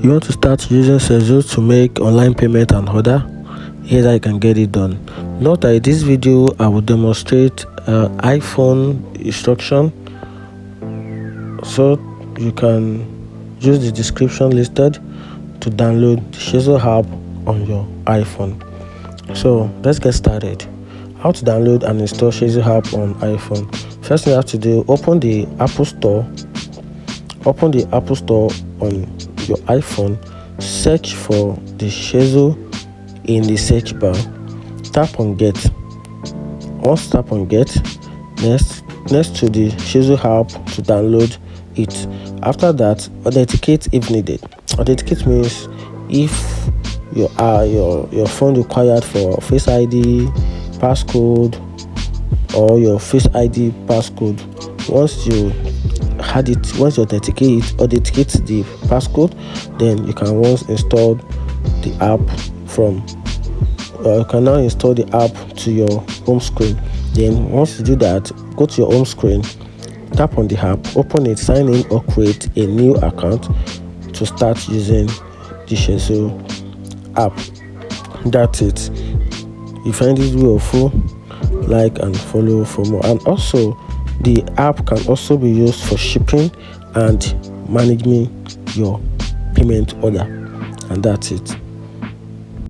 You want to start using Sezzle to make online payment and order? Here's how you can get it done. Note that in this video I will demonstrate iPhone instruction, so you can use the description listed to download the Sezzle app on your iPhone. So let's get started. How to download and install Sezzle app on iPhone. First thing you have to do, open the Apple Store on your iPhone, search for the Sezzle in the search bar, tap on get. Once tap on get, next to the Sezzle app to download it. After that, authenticate if needed. Authenticate means if your phone required for Face ID, passcode, or your Face ID passcode. Once you authenticate the passcode, then you can once install the app you can now install the app to your home screen. Then once you do that, go to your home screen, tap on the app, open it, sign in or create a new account to start using the Sezzle app. That's it. If you find this video helpful, like and follow for more. And also, the app can also be used for shipping and managing your payment order. And that's it.